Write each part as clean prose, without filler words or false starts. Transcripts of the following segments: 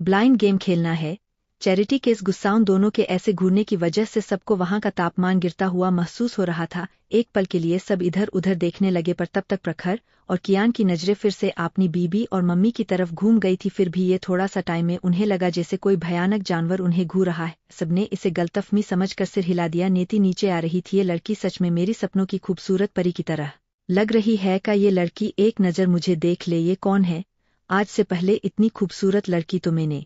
Blind game खेलना है। Charity के इस गुस्साउन दोनों के ऐसे घूरने की वजह से सबको वहां का तापमान गिरता हुआ महसूस हो रहा था। एक पल के लिए सब इधर उधर देखने लगे, पर तब तक प्रखर और कियान की नजरें फिर से अपनी बीबी और मम्मी की तरफ घूम गई थी। फिर भी ये थोड़ा सा टाइम में उन्हें लगा जैसे कोई भयानक जानवर उन्हें घूर रहा है। सबने इसे गलतफहमी समझकर सिर हिला दिया। नेति नीचे आ रही थी। ये लड़की सच में मेरी सपनों की खूबसूरत परी की तरह लग रही है। का ये लड़की एक नजर मुझे देख ले। ये कौन है? आज से पहले इतनी खूबसूरत लड़की तो मैंने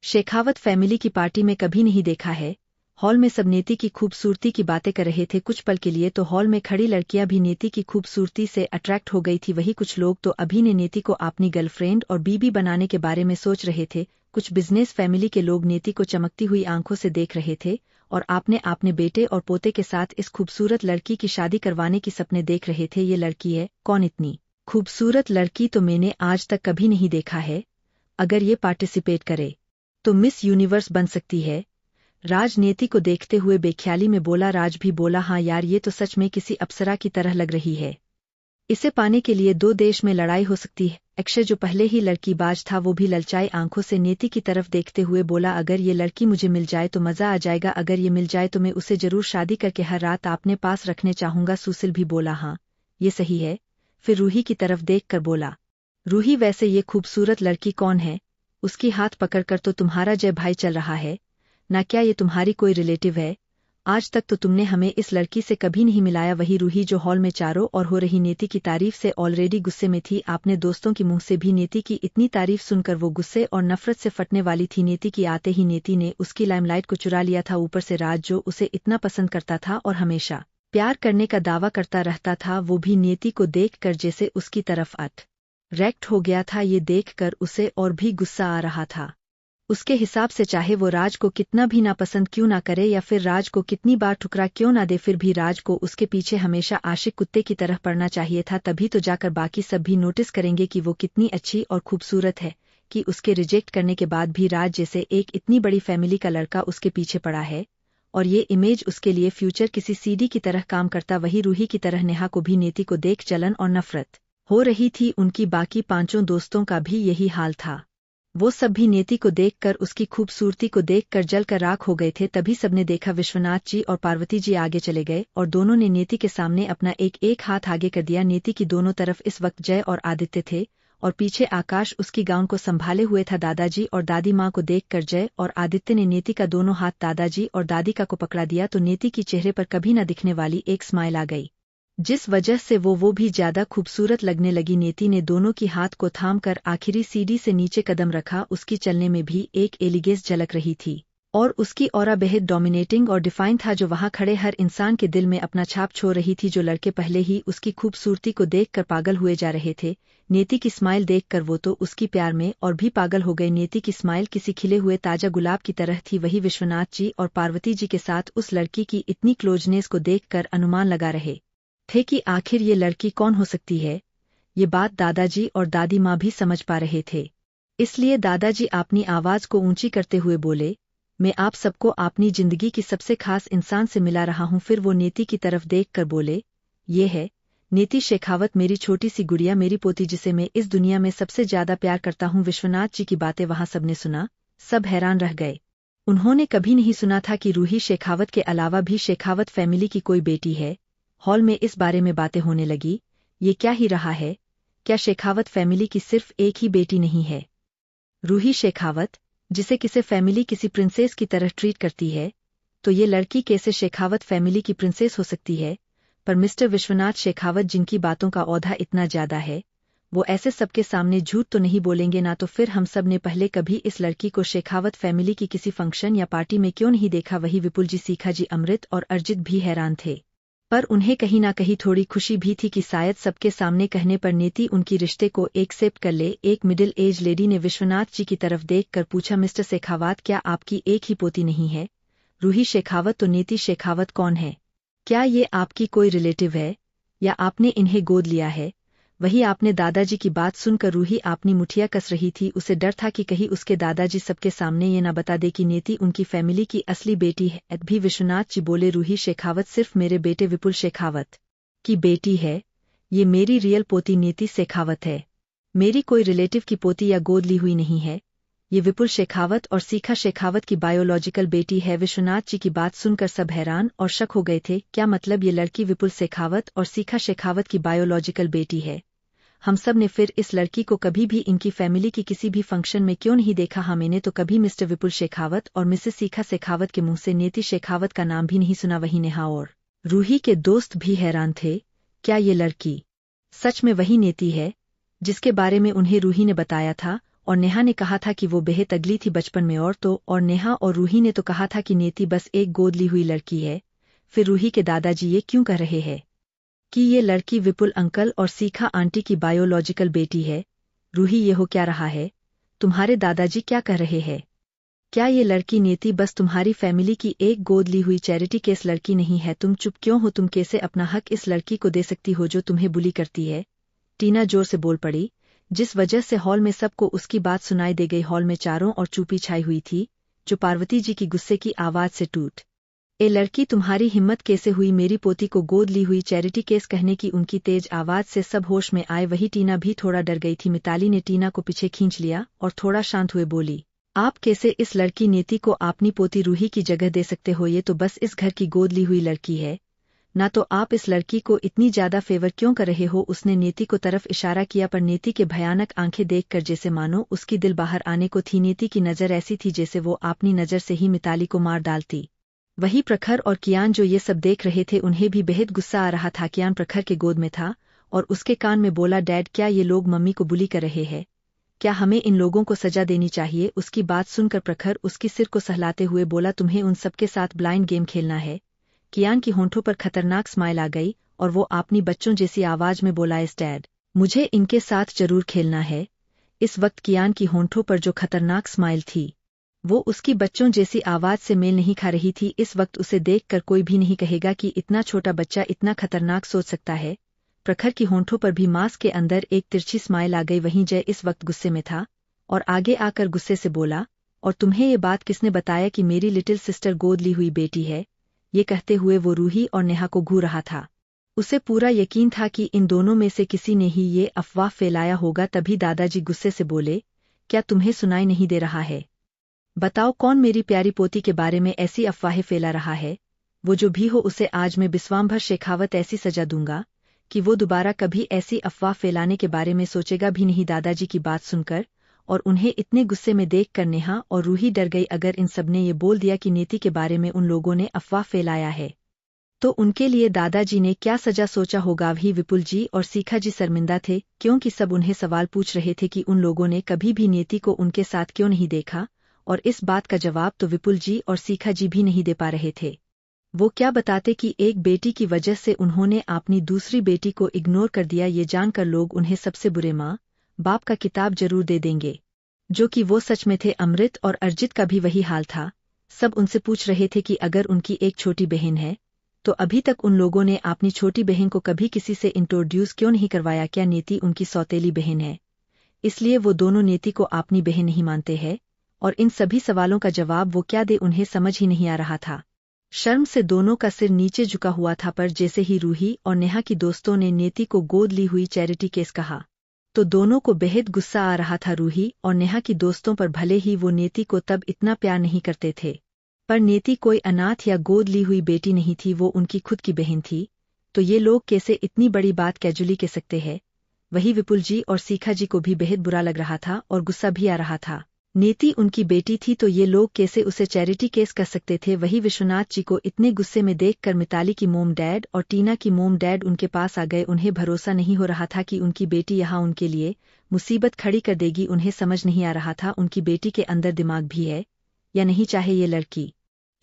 शेखावत फैमिली की पार्टी में कभी नहीं देखा है। हॉल में सब नेति की खूबसूरती की बातें कर रहे थे। कुछ पल के लिए तो हॉल में खड़ी लड़कियां भी नेति की खूबसूरती से अट्रैक्ट हो गई थी। वही कुछ लोग तो अभी ने नेति को अपनी गर्लफ्रेंड और बीबी बनाने के बारे में सोच रहे थे। कुछ बिजनेस फैमिली के लोग नेति को चमकती हुई आंखों से देख रहे थे और आपने अपने बेटे और पोते के साथ इस खूबसूरत लड़की की शादी करवाने की सपने देख रहे थे। ये लड़की है कौन? इतनी खूबसूरत लड़की तो मैंने आज तक कभी नहीं देखा है। अगर ये पार्टिसिपेट करे तो मिस यूनिवर्स बन सकती है। राज नेति को देखते हुए बेख्याली में बोला। राज भी बोला, हाँ यार, ये तो सच में किसी अप्सरा की तरह लग रही है। इसे पाने के लिए दो देश में लड़ाई हो सकती है। अक्षय जो पहले ही लड़कीबाज था वो भी ललचाई आंखों से नेति की तरफ देखते हुए बोला, अगर ये लड़की मुझे मिल जाए तो मजा आ जाएगा। अगर ये मिल जाए तो मैं उसे जरूर शादी करके हर रात अपने पास रखने चाहूंगा। सुशील भी बोला, हाँ ये सही है। फिर रूही की तरफ देख कर बोला, रूही वैसे ये खूबसूरत लड़की कौन है? उसकी हाथ पकड़कर तो तुम्हारा जय भाई चल रहा है ना? क्या ये तुम्हारी कोई रिलेटिव है? आज तक तो तुमने हमें इस लड़की से कभी नहीं मिलाया। वही रूही जो हॉल में चारों और हो रही नेति की तारीफ से ऑलरेडी गुस्से में थी। आपने दोस्तों की मुंह से भी नेति की इतनी तारीफ सुनकर वो गुस्से और नफरत से फटने वाली थी। नेति की आते ही नेति ने उसकी लाइमलाइट को चुरा लिया था। ऊपर से राज जो उसे इतना पसंद करता था और हमेशा प्यार करने का दावा करता रहता था, वो भी नेति को देखकर जैसे उसकी तरफ अट्रैक्ट हो गया था। ये देखकर उसे और भी गुस्सा आ रहा था। उसके हिसाब से चाहे वो राज को कितना भी नापसंद क्यों ना करे या फिर राज को कितनी बार ठुकरा क्यों ना दे, फिर भी राज को उसके पीछे हमेशा आशिक कुत्ते की तरह पड़ना चाहिए था। तभी तो जाकर बाकी सब भी नोटिस करेंगे कि वो कितनी अच्छी और खूबसूरत है कि उसके रिजेक्ट करने के बाद भी राज जैसे एक इतनी बड़ी फैमिली का लड़का उसके पीछे पड़ा है। और ये इमेज उसके लिए फ्यूचर किसी सीडी की तरह काम करता। वही रूही की तरह नेहा को भी नेति को देख जलन और नफरत हो रही थी। उनकी बाकी पांचों दोस्तों का भी यही हाल था। वो सब भी नेति को देखकर, उसकी खूबसूरती को देखकर जलकर राख हो गए थे। तभी सबने देखा विश्वनाथ जी और पार्वती जी आगे चले गए और दोनों ने नेति के सामने अपना एक एक हाथ आगे कर दिया। नेति की दोनों तरफ इस वक्त जय और आदित्य थे और पीछे आकाश उसकी गाउन को संभाले हुए था। दादाजी और दादी माँ को देखकर जय और आदित्य ने नेति का दोनों हाथ दादाजी और दादी का को पकड़ा दिया तो नेति की चेहरे पर कभी न दिखने वाली एक स्माइल आ गई, जिस वजह से वो भी ज्यादा खूबसूरत लगने लगी। नेति ने दोनों की हाथ को थामकर आखिरी सीढ़ी से नीचे कदम रखा। उसकी चलने में भी एक एलिगेंस झलक रही थी और उसकी ऑरा बेहद डोमिनेटिंग और डिफाइन था, जो वहां खड़े हर इंसान के दिल में अपना छाप छोड़ रही थी। जो लड़के पहले ही उसकी खूबसूरती को देखकर पागल हुए जा रहे थे, नेति की स्माइल देखकर वो तो उसकी प्यार में और भी पागल हो गए। नेति की स्माइल किसी खिले हुए ताजा गुलाब की तरह थी। वही विश्वनाथ जी और पार्वती जी के साथ उस लड़की की इतनी क्लोजनेस को देखकर अनुमान लगा रहे थे कि आखिर ये लड़की कौन हो सकती है। ये बात दादाजी और दादी माँ भी समझ पा रहे थे, इसलिए दादाजी अपनी आवाज को ऊंची करते हुए बोले, मैं आप सबको अपनी जिंदगी की सबसे खास इंसान से मिला रहा हूँ। फिर वो नेति की तरफ देखकर बोले, ये है नेति शेखावत, मेरी छोटी सी गुड़िया, मेरी पोती, जिसे मैं इस दुनिया में सबसे ज्यादा प्यार करता हूँ। विश्वनाथ जी की बातें वहां सबने सुना, सब हैरान रह गए। उन्होंने कभी नहीं सुना था कि रूही शेखावत के अलावा भी शेखावत फैमिली की कोई बेटी है। हॉल में इस बारे में बातें होने लगी, ये क्या ही रहा है? क्या शेखावत फैमिली की सिर्फ एक ही बेटी नहीं है? रूही शेखावत, जिसे किसी फैमिली किसी प्रिंसेस की तरह ट्रीट करती है, तो ये लड़की कैसे शेखावत फैमिली की प्रिंसेस हो सकती है? पर मिस्टर विश्वनाथ शेखावत, जिनकी बातों का औधा इतना ज्यादा है, वो ऐसे सबके सामने झूठ तो नहीं बोलेंगे ना? तो फिर हम सब ने पहले कभी इस लड़की को शेखावत फैमिली की किसी फंक्शन या पार्टी में क्यों नहीं देखा? वही विपुल जी, सीखा जी, अमृत और अर्जित भी हैरान थे, पर उन्हें कहीं ना कहीं थोड़ी खुशी भी थी कि शायद सबके सामने कहने पर नेति उनकी रिश्ते को एक्सेप्ट कर ले। एक मिडिल एज लेडी ने विश्वनाथ जी की तरफ देखकर पूछा, मिस्टर शेखावत, क्या आपकी एक ही पोती नहीं है? रूही शेखावत तो नेति शेखावत कौन है? क्या ये आपकी कोई रिलेटिव है या आपने इन्हें गोद लिया है? वही आपने दादाजी की बात सुनकर रूही अपनी मुठिया कस रही थी। उसे डर था कि कहीं उसके दादाजी सबके सामने ये ना बता दे कि नेति उनकी फैमिली की असली बेटी है। भी विश्वनाथ जी बोले, रूही शेखावत सिर्फ मेरे बेटे विपुल शेखावत की बेटी है। ये मेरी रियल पोती नेति शेखावत है, मेरी कोई रिलेटिव की पोती या गोद ली हुई नहीं है। ये विपुल शेखावत और सीखा शेखावत की बायोलॉजिकल बेटी है। विश्वनाथ जी की बात सुनकर सब हैरान और शक हो गए थे। क्या मतलब ये लड़की विपुल शेखावत और सीखा शेखावत की बायोलॉजिकल बेटी है? हम सब ने फिर इस लड़की को कभी भी इनकी फैमिली की किसी भी फंक्शन में क्यों नहीं देखा? हाँ, मैंने तो कभी मिस्टर विपुल शेखावत और मिसेस सीखा शेखावत के मुंह से नेति शेखावत का नाम भी नहीं सुना। वही नेहा और रूही के दोस्त भी हैरान थे। क्या ये लड़की सच में वही नेति है जिसके बारे में उन्हें रूही ने बताया था? और नेहा ने कहा था कि वो बेहद अगली थी बचपन में। और नेहा और रूही ने तो कहा था कि नेति बस एक गोद ली हुई लड़की है। फिर रूही के दादाजी ये क्यों कह रहे हैं कि ये लड़की विपुल अंकल और सीखा आंटी की बायोलॉजिकल बेटी है? रूही, ये हो क्या रहा है? तुम्हारे दादाजी क्या कह रहे हैं? क्या ये लड़की नेति बस तुम्हारी फैमिली की एक गोद ली हुई चैरिटी केस लड़की नहीं है? तुम चुप क्यों हो? तुम कैसे अपना हक इस लड़की को दे सकती हो जो तुम्हें बुली करती है? टीना जोर से बोल पड़ी, जिस वजह से हॉल में सबको उसकी बात सुनाई दे गई। हॉल में चारों और चुप्पी छाई हुई थी, जो पार्वती जी की गुस्से की आवाज से टूट। ए लड़की, तुम्हारी हिम्मत कैसे हुई मेरी पोती को गोद ली हुई चैरिटी केस कहने की? उनकी तेज आवाज से सब होश में आए। वही टीना भी थोड़ा डर गई थी। मिताली ने टीना को पीछे खींच लिया और थोड़ा शांत हुए बोली, आप कैसे इस लड़की नेति को अपनी पोती रूही की जगह दे सकते हो? ये तो बस इस घर की गोद ली हुई लड़की है ना, तो आप इस लड़की को इतनी ज्यादा फेवर क्यों कर रहे हो? उसने नेति को तरफ इशारा किया, पर नेति के भयानक आंखें देखकर जैसे मानो उसकी दिल बाहर आने को थी। नेति की नजर ऐसी थी जैसे वो अपनी नजर से ही मिताली को मार डालती। वही प्रखर और कियान जो ये सब देख रहे थे, उन्हें भी बेहद गुस्सा आ रहा था। कियान प्रखर के गोद में था और उसके कान में बोला, डैड, क्या ये लोग मम्मी को बुली कर रहे हैं? क्या हमें इन लोगों को सजा देनी चाहिए? उसकी बात सुनकर प्रखर उसकी सिर को सहलाते हुए बोला, तुम्हें उन सबके साथ ब्लाइंड गेम खेलना है? कियान की होंठों पर खतरनाक स्माइल आ गई और वो अपनी बच्चों जैसी आवाज में बोला, इस डैड, मुझे इनके साथ जरूर खेलना है। इस वक्त कियान की होंठों पर जो खतरनाक स्माइल थी, वो उसकी बच्चों जैसी आवाज से मेल नहीं खा रही थी। इस वक्त उसे देखकर कोई भी नहीं कहेगा कि इतना छोटा बच्चा इतना खतरनाक सोच सकता है। प्रखर की होंठों पर भी मास्क के अंदर एक तिरछी स्माइल आ गई। वहीं जय इस वक्त गुस्से में था और आगे आकर गुस्से से बोला, और तुम्हें ये बात किसने बताया कि मेरी लिटिल सिस्टर गोद ली हुई बेटी है? ये कहते हुए वो रूही और नेहा को घूर रहा था। उसे पूरा यकीन था कि इन दोनों में से किसी ने ही ये अफवाह फैलाया होगा। तभी दादाजी गुस्से से बोले, क्या तुम्हें सुनाई नहीं दे रहा है? बताओ, कौन मेरी प्यारी पोती के बारे में ऐसी अफवाहें फैला रहा है? वो जो भी हो, उसे आज मैं विश्वाम्भर शेखावत ऐसी सजा दूंगा कि वो दोबारा कभी ऐसी अफवाह फैलाने के बारे में सोचेगा भी नहीं। दादाजी की बात सुनकर और उन्हें इतने गुस्से में देखकर नेहा और रूही डर गई। अगर इन सबने ये बोल दिया कि नेति के बारे में उन लोगों ने अफवाह फैलाया है, तो उनके लिए दादाजी ने क्या सजा सोचा होगा? भी विपुल जी और सीखा जी शर्मिंदा थे, क्योंकि सब उन्हें सवाल पूछ रहे थे कि उन लोगों ने कभी भी नेति को उनके साथ क्यों नहीं देखा, और इस बात का जवाब तो विपुल जी और सीखा जी भी नहीं दे पा रहे थे। वो क्या बताते कि एक बेटी की वजह से उन्होंने अपनी दूसरी बेटी को इग्नोर कर दिया। ये जानकर लोग उन्हें सबसे बुरे माँ बाप का किताब जरूर दे देंगे, जो कि वो सच में थे। अमृत और अर्जित का भी वही हाल था। सब उनसे पूछ रहे थे कि अगर उनकी एक छोटी बहन है, तो अभी तक उन लोगों ने अपनी छोटी बहन को कभी किसी से इंट्रोड्यूस क्यों नहीं करवाया? क्या नेति उनकी सौतेली बहन है, इसलिए वो दोनों नेति को अपनी बहन नहीं मानते हैं? और इन सभी सवालों का जवाब वो क्या दे, उन्हें समझ ही नहीं आ रहा था। शर्म से दोनों का सिर नीचे झुका हुआ था। पर जैसे ही रूही और नेहा की दोस्तों ने नेति को गोद ली हुई चैरिटी केस कहा, तो दोनों को बेहद गुस्सा आ रहा था। रूही और नेहा की दोस्तों पर भले ही वो नेति को तब इतना प्यार नहीं करते थे, पर नेति कोई अनाथ या गोद ली हुई बेटी नहीं थी, वो उनकी खुद की बहन थी। तो ये लोग कैसे इतनी बड़ी बात कैजुअली कह सकते हैं? वही विपुल जी और सीखा जी को भी बेहद बुरा लग रहा था और गुस्सा भी आ रहा था। नेति उनकी बेटी थी, तो ये लोग कैसे उसे चैरिटी केस कर सकते थे? वही विश्वनाथ जी को इतने गुस्से में देखकर मिताली की मोम डैड और टीना की मोम डैड उनके पास आ गए। उन्हें भरोसा नहीं हो रहा था कि उनकी बेटी यहाँ उनके लिए मुसीबत खड़ी कर देगी। उन्हें समझ नहीं आ रहा था उनकी बेटी के अंदर दिमाग भी है या नहीं, चाहे ये लड़की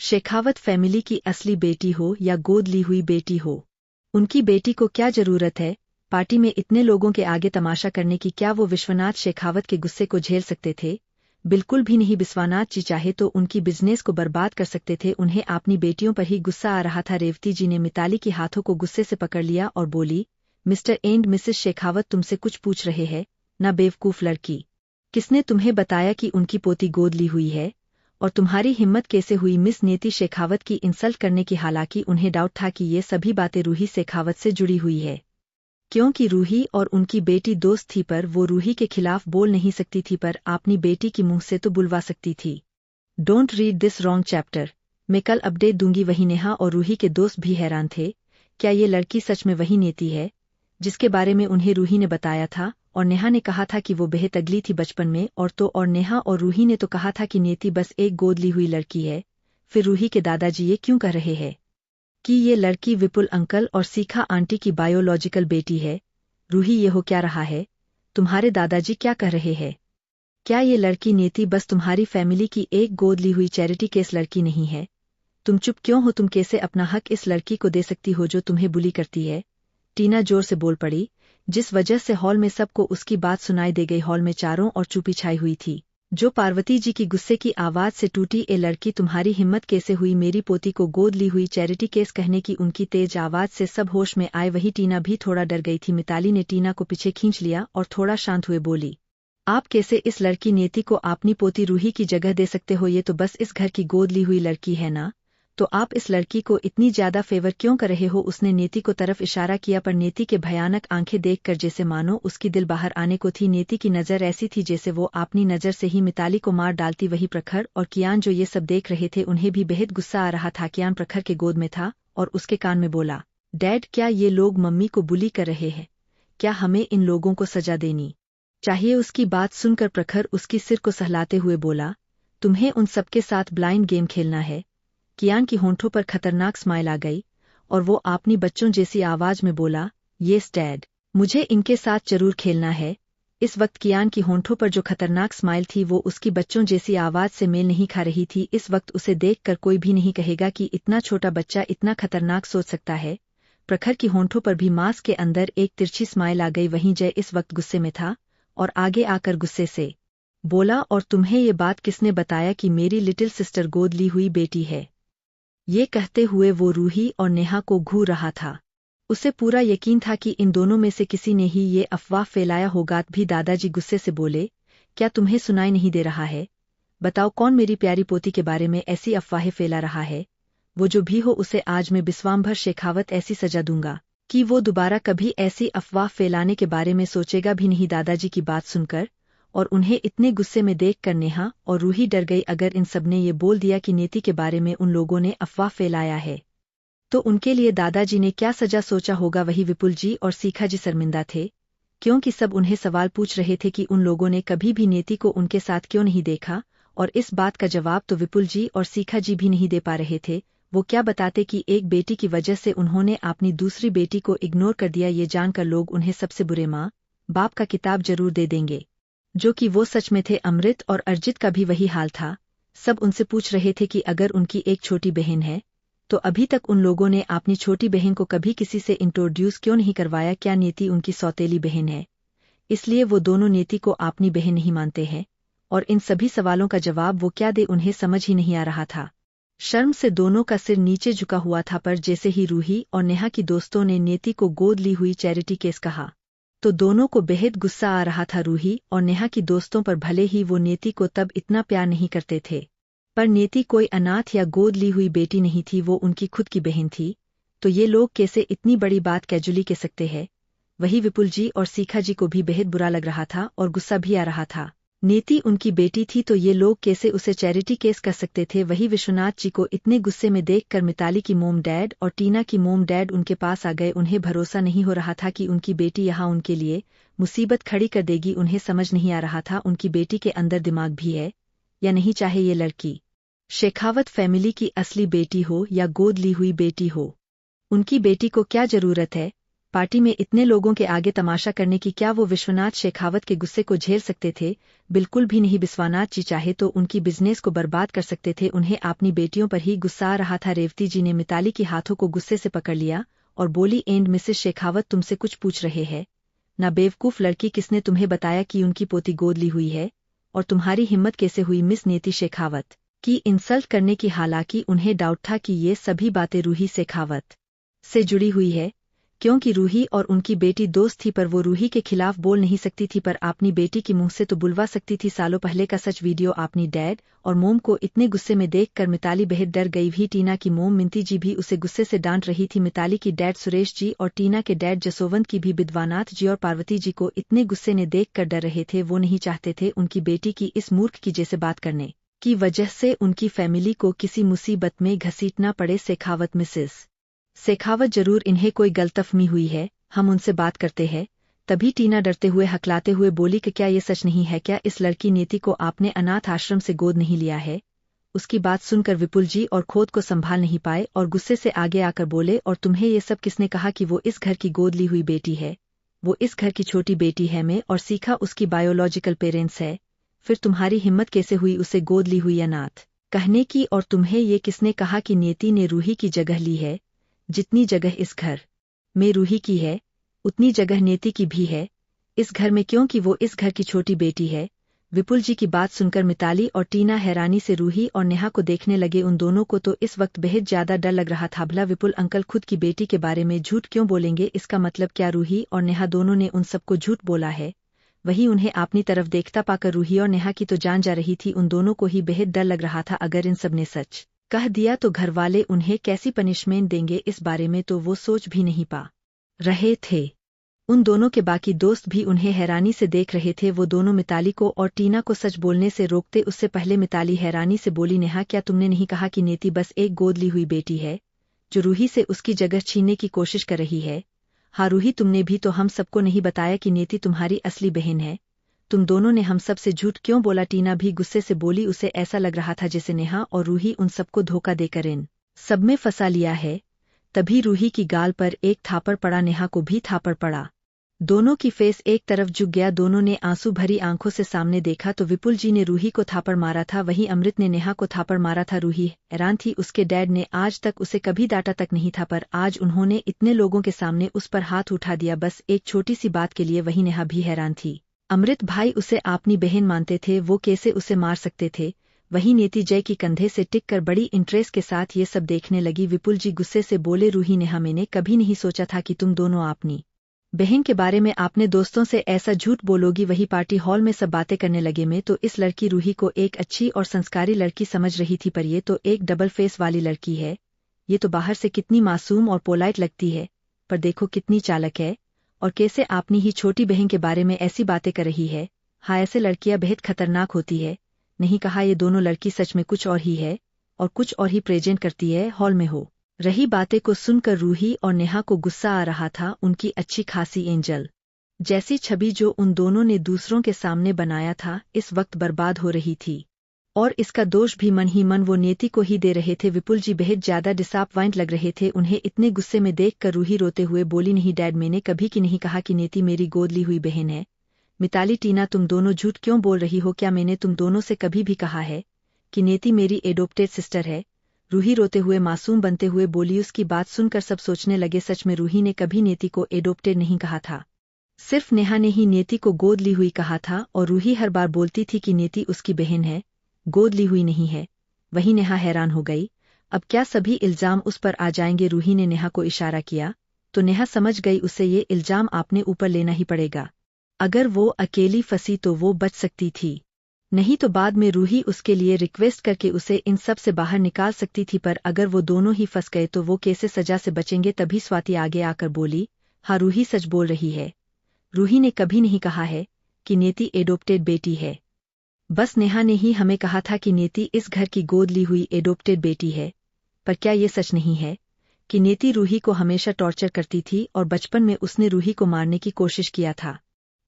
शेखावत फैमिली की असली बेटी हो या गोद ली हुई बेटी हो। उनकी बेटी को क्या जरूरत है पार्टी में इतने लोगों के आगे तमाशा करने की? क्या वो विश्वनाथ शेखावत के गुस्से को झेल सकते थे? बिल्कुल भी नहीं। विश्वनाथ जी चाहे तो उनकी बिजनेस को बर्बाद कर सकते थे। उन्हें अपनी बेटियों पर ही गुस्सा आ रहा था। रेवती जी ने मिताली के हाथों को गुस्से से पकड़ लिया और बोली, मिस्टर एंड मिसेस शेखावत तुमसे कुछ पूछ रहे हैं ना, बेवकूफ लड़की। किसने तुम्हें बताया कि उनकी पोती गोद ली हुई है? और तुम्हारी हिम्मत कैसे हुई मिस नेति शेखावत की इंसल्ट करने की? हालांकि उन्हें डाउट था कि ये सभी बातें रूही शेखावत से जुड़ी हुई है, क्योंकि रूही और उनकी बेटी दोस्त थी पर वो रूही के खिलाफ बोल नहीं सकती थी पर अपनी बेटी की मुंह से तो बुलवा सकती थी। Don't read this wrong chapter. मैं कल अपडेट दूंगी। वही नेहा और रूही के दोस्त भी हैरान थे। क्या ये लड़की सच में वही नेती है जिसके बारे में उन्हें रूही ने बताया था? और नेहा ने कहा था कि वो बेहद अगली थी बचपन में, और नेहा और रूही ने तो कहा था कि नेती बस एक गोद ली हुई लड़की है। फिर रूही के दादाजी ये क्यों कह रहे हैं कि ये लड़की विपुल अंकल और सीखा आंटी की बायोलॉजिकल बेटी है? रूही ये हो क्या रहा है? तुम्हारे दादाजी क्या कह रहे हैं? क्या ये लड़की नेती बस तुम्हारी फैमिली की एक गोद ली हुई चैरिटी केस लड़की नहीं है? तुम चुप क्यों हो? तुम कैसे अपना हक इस लड़की को दे सकती हो जो तुम्हें बुली करती है? टीना जोर से बोल पड़ी, जिस वजह से हॉल में सबको उसकी बात सुनाई दे गई। हॉल में चारों और चुप्पी छाई हुई थी, जो पार्वती जी की गुस्से की आवाज से टूटी। ए लड़की, तुम्हारी हिम्मत कैसे हुई मेरी पोती को गोद ली हुई चैरिटी केस कहने की? उनकी तेज आवाज से सब होश में आए। वही टीना भी थोड़ा डर गई थी। मिताली ने टीना को पीछे खींच लिया और थोड़ा शांत हुए बोली, आप कैसे इस लड़की नेती को अपनी पोती रूही की जगह दे सकते हो? ये तो बस इस घर की गोद ली हुई लड़की है ना, तो आप इस लड़की को इतनी ज्यादा फेवर क्यों कर रहे हो? उसने नेती को तरफ इशारा किया, पर नेती के भयानक आंखें देखकर जैसे मानो उसकी दिल बाहर आने को थी। नेती की नजर ऐसी थी जैसे वो अपनी नजर से ही मिताली को मार डालती। वही प्रखर और कियान जो ये सब देख रहे थे उन्हें भी बेहद गुस्सा आ रहा था। कियान प्रखर के गोद में था और उसके कान में बोला, डैड, क्या ये लोग मम्मी को बुली कर रहे हैं? क्या हमें इन लोगों को सजा देनी चाहिए? उसकी बात सुनकर प्रखर उसकी सिर को सहलाते हुए बोला, तुम्हें उन सबके साथ ब्लाइंड गेम खेलना है? कियान की होंठों पर खतरनाक स्माइल आ गई और वो अपनी बच्चों जैसी आवाज में बोला, येस डैड, मुझे इनके साथ जरूर खेलना है। इस वक्त कियान की होंठों पर जो खतरनाक स्माइल थी वो उसकी बच्चों जैसी आवाज से मेल नहीं खा रही थी। इस वक्त उसे देखकर कोई भी नहीं कहेगा कि इतना छोटा बच्चा इतना खतरनाक सोच सकता है। प्रखर की होंठों पर भी मांस के अंदर एक तिरछी स्माइल आ गई। वहीं जय इस वक्त गुस्से में था और आगे आकर गुस्से से बोला, और तुम्हें ये बात किसने बताया कि मेरी लिटिल सिस्टर गोद ली हुई बेटी है? ये कहते हुए वो रूही और नेहा को घूर रहा था। उसे पूरा यकीन था कि इन दोनों में से किसी ने ही ये अफवाह फैलाया होगा। भी दादाजी गुस्से से बोले, क्या तुम्हें सुनाई नहीं दे रहा है? बताओ कौन मेरी प्यारी पोती के बारे में ऐसी अफवाहें फैला रहा है? वो जो भी हो उसे आज मैं बिस्वाम्भर शेखावत ऐसी सजा दूंगा कि वो दोबारा कभी ऐसी अफवाह फैलाने के बारे में सोचेगा भी नहीं। दादाजी की बात सुनकर और उन्हें इतने गुस्से में देखकर नेहा और रूही डर गई। अगर इन सबने ये बोल दिया कि नेती के बारे में उन लोगों ने अफवाह फैलाया है तो उनके लिए दादाजी ने क्या सजा सोचा होगा? वही विपुल जी और सीखा जी शर्मिंदा थे, क्योंकि सब उन्हें सवाल पूछ रहे थे कि उन लोगों ने कभी भी नेती को उनके साथ क्यों नहीं देखा, और इस बात का जवाब तो विपुल जी और सीखा जी भी नहीं दे पा रहे थे। वो क्या बताते कि एक बेटी की वजह से उन्होंने अपनी दूसरी बेटी को इग्नोर कर दिया। ये जानकर लोग उन्हें सबसे बुरे माँ बाप का किताब जरूर दे देंगे, जो कि वो सच में थे। अमृत और अर्जित का भी वही हाल था। सब उनसे पूछ रहे थे कि अगर उनकी एक छोटी बहन है तो अभी तक उन लोगों ने अपनी छोटी बहन को कभी किसी से इंट्रोड्यूस क्यों नहीं करवाया? क्या नेती उनकी सौतेली बहन है इसलिए वो दोनों नेती को अपनी बहन नहीं मानते हैं? और इन सभी सवालों का जवाब वो क्या दे उन्हें समझ ही नहीं आ रहा था। शर्म से दोनों का सिर नीचे झुका हुआ था। पर जैसे ही रूही और नेहा की दोस्तों ने नेती को गोद ली हुई चैरिटी केस कहा तो दोनों को बेहद गुस्सा आ रहा था। रूही और नेहा की दोस्तों पर भले ही वो नेती को तब इतना प्यार नहीं करते थे, पर नेती कोई अनाथ या गोद ली हुई बेटी नहीं थी, वो उनकी खुद की बहन थी। तो ये लोग कैसे इतनी बड़ी बात कैजुअली कह सकते हैं? वही विपुल जी और सीखा जी को भी बेहद बुरा लग रहा था और गुस्सा भी आ रहा था। नेती उनकी बेटी थी तो ये लोग कैसे उसे चैरिटी केस कर सकते थे? वही विश्वनाथ जी को इतने गुस्से में देखकर मिताली की मोम डैड और टीना की मोम डैड उनके पास आ गए। उन्हें भरोसा नहीं हो रहा था कि उनकी बेटी यहाँ उनके लिए मुसीबत खड़ी कर देगी। उन्हें समझ नहीं आ रहा था उनकी बेटी के अंदर दिमाग भी है या नहीं, चाहे ये लड़की शेखावत फैमिली की असली बेटी हो या गोद ली हुई बेटी हो। उनकी बेटी को क्या जरूरत है पार्टी में इतने लोगों के आगे तमाशा करने की? क्या वो विश्वनाथ शेखावत के गुस्से को झेल सकते थे? बिल्कुल भी नहीं। विश्वनाथ जी चाहे तो उनकी बिजनेस को बर्बाद कर सकते थे। उन्हें अपनी बेटियों पर ही गुस्सा आ रहा था। रेवती जी ने मिताली के हाथों को गुस्से से पकड़ लिया और बोली, एंड मिसेस शेखावत, तुमसे कुछ पूछ रहे हैं ना? बेवकूफ लड़की, किसने तुम्हें बताया कि उनकी पोती गोद ली हुई है? और तुम्हारी हिम्मत कैसे हुई मिस नेती शेखावत की इंसल्ट करने की? हालांकि उन्हें डाउट था कि ये सभी बातें रूही शेखावत से जुड़ी हुई है, क्योंकि रूही और उनकी बेटी दोस्त थी, पर वो रूही के खिलाफ बोल नहीं सकती थी, पर अपनी बेटी की मुंह से तो बुलवा सकती थी। सालों पहले का सच वीडियो अपनी डैड और मोम को इतने गुस्से में देखकर मिताली बेहद डर गई भी। टीना की मोम मिंती जी भी उसे गुस्से से डांट रही थी। मिताली की डैड सुरेश जी और टीना के डैड जसोवंत की भी विद्वानाथ जी और पार्वती जी को इतने गुस्से ने देखकर डर रहे थे। वो नहीं चाहते थे उनकी बेटी की इस मूर्ख की जैसे बात करने की वजह से उनकी फैमिली को किसी मुसीबत में घसीटना पड़े। शेखावत मिसेस शेखावत, जरूर इन्हें कोई गलतफहमी हुई है, हम उनसे बात करते हैं। तभी टीना डरते हुए हकलाते हुए बोली कि क्या ये सच नहीं है? क्या इस लड़की नीति को आपने अनाथ आश्रम से गोद नहीं लिया है? उसकी बात सुनकर विपुल जी और खोद को संभाल नहीं पाए और गुस्से से आगे आकर बोले, और तुम्हें ये सब किसने कहा कि वो इस घर की गोद ली हुई बेटी है? वो इस घर की छोटी बेटी है। मैं और सीखा उसकी बायोलॉजिकल पेरेंट्स है। फिर तुम्हारी हिम्मत कैसे हुई उसे गोद ली हुई अनाथ कहने की? और तुम्हें ये किसने कहा कि नीति ने रूही की जगह ली है? जितनी जगह इस घर में रूही की है उतनी जगह नेति की भी है इस घर में, क्योंकि वो इस घर की छोटी बेटी है। विपुल जी की बात सुनकर मिताली और टीना हैरानी से रूही और नेहा को देखने लगे। उन दोनों को तो इस वक्त बेहद ज्यादा डर लग रहा था। भला विपुल अंकल खुद की बेटी के बारे में झूठ क्यों बोलेंगे? इसका मतलब क्या रूही और नेहा दोनों ने उन सबको झूठ बोला है? वही उन्हें अपनी तरफ देखता पाकर रूही और नेहा की तो जान जा रही थी। उन दोनों को ही बेहद डर लग रहा था। अगर इन सब ने सच कह दिया तो घर वाले उन्हें कैसी पनिशमेंट देंगे, इस बारे में तो वो सोच भी नहीं पा रहे थे। उन दोनों के बाकी दोस्त भी उन्हें हैरानी से देख रहे थे। वो दोनों मिताली को और टीना को सच बोलने से रोकते उससे पहले मिताली हैरानी से बोली, नेहा क्या तुमने नहीं कहा कि नेति बस एक गोद ली हुई बेटी है जो रूही से उसकी जगह छीनने की कोशिश कर रही है? हाँ रूही, तुमने भी तो हम सबको नहीं बताया कि नेति तुम्हारी असली बहन है। तुम दोनों ने हम सब से झूठ क्यों बोला? टीना भी गुस्से से बोली। उसे ऐसा लग रहा था जैसे नेहा और रूही उन सबको धोखा देकर इन सब में फंसा लिया है। तभी रूही की गाल पर एक थापड़ पड़ा, नेहा को भी थापड़ पड़ा। दोनों की फेस एक तरफ झुक गया। दोनों ने आंसू भरी आंखों से सामने देखा तो विपुल जी ने रूही को थापड़ मारा था, वहीं अमृत ने नेहा को थापड़ मारा था। रूही हैरान थी, उसके डैड ने आज तक उसे कभी डांटा तक नहीं था, पर आज उन्होंने इतने लोगों के सामने उस पर हाथ उठा दिया बस एक छोटी सी बात के लिए। वहीं नेहा भी हैरान थी। अमृत भाई उसे अपनी बहन मानते थे, वो कैसे उसे मार सकते थे? वहीं नेति जय की कंधे से टिककर बड़ी इंटरेस्ट के साथ ये सब देखने लगी। विपुल जी गुस्से से बोले, रूही नेहा, मैंने कभी नहीं सोचा था कि तुम दोनों अपनी बहन के बारे में आपने दोस्तों से ऐसा झूठ बोलोगी। वही पार्टी हॉल में सब बातें करने लगे। मैं तो इस लड़की रूही को एक अच्छी और संस्कारी लड़की समझ रही थी, पर ये तो एक डबल फेस वाली लड़की है। ये तो बाहर से कितनी मासूम और पोलाइट लगती है, पर देखो कितनी चालक है, और कैसे अपनी ही छोटी बहन के बारे में ऐसी बातें कर रही है। हाँ, ऐसे लड़कियां बेहद खतरनाक होती है। नहीं कहा ये दोनों लड़की सच में कुछ और ही है और कुछ और ही प्रेजेंट करती है हॉल में हो रही बातें को सुनकर रूही और नेहा को गुस्सा आ रहा था। उनकी अच्छी खासी एंजल जैसी छवि जो उन दोनों ने दूसरों के सामने बनाया था इस वक्त बर्बाद हो रही थी, और इसका दोष भी मन ही मन वो नेति को ही दे रहे थे। विपुल जी बेहद ज्यादा डिसअपॉइंट लग रहे थे। उन्हें इतने गुस्से में देखकर रूही रोते हुए बोली, नहीं डैड, मैंने कभी की नहीं कहा कि नेति मेरी गोद ली हुई बहन है। मिताली टीना, तुम दोनों झूठ क्यों बोल रही हो? क्या मैंने तुम दोनों से कभी भी कहा है कि नेति मेरी एडोप्टेड सिस्टर है? रूही रोते हुए मासूम बनते हुए बोली। उसकी बात सुनकर सब सोचने लगे, सच में रूही ने कभी नेति को एडोप्टेड नहीं कहा था, सिर्फ नेहा ने ही नेति को गोद ली हुई कहा था। और रूही हर बार बोलती थी कि नेति उसकी बहन है, गोद ली हुई नहीं है। वही नेहा हैरान हो गई, अब क्या सभी इल्जाम उस पर आ जाएंगे? रूही ने नेहा को इशारा किया तो नेहा समझ गई उसे ये इल्जाम अपने ऊपर लेना ही पड़ेगा। अगर वो अकेली फंसी तो वो बच सकती थी, नहीं तो बाद में रूही उसके लिए रिक्वेस्ट करके उसे इन सब से बाहर निकाल सकती थी। पर अगर वो दोनों ही फंस गए तो वो कैसे सजा से बचेंगे? तभी स्वाति आगे आकर बोली, हाँ रूही सच बोल रही है। रूही ने कभी नहीं कहा है कि नेति एडोप्टेड बेटी है, बस नेहा ने ही हमें कहा था कि नेति इस घर की गोद ली हुई एडोप्टेड बेटी है। पर क्या ये सच नहीं है कि नेति रूही को हमेशा टॉर्चर करती थी और बचपन में उसने रूही को मारने की कोशिश किया था,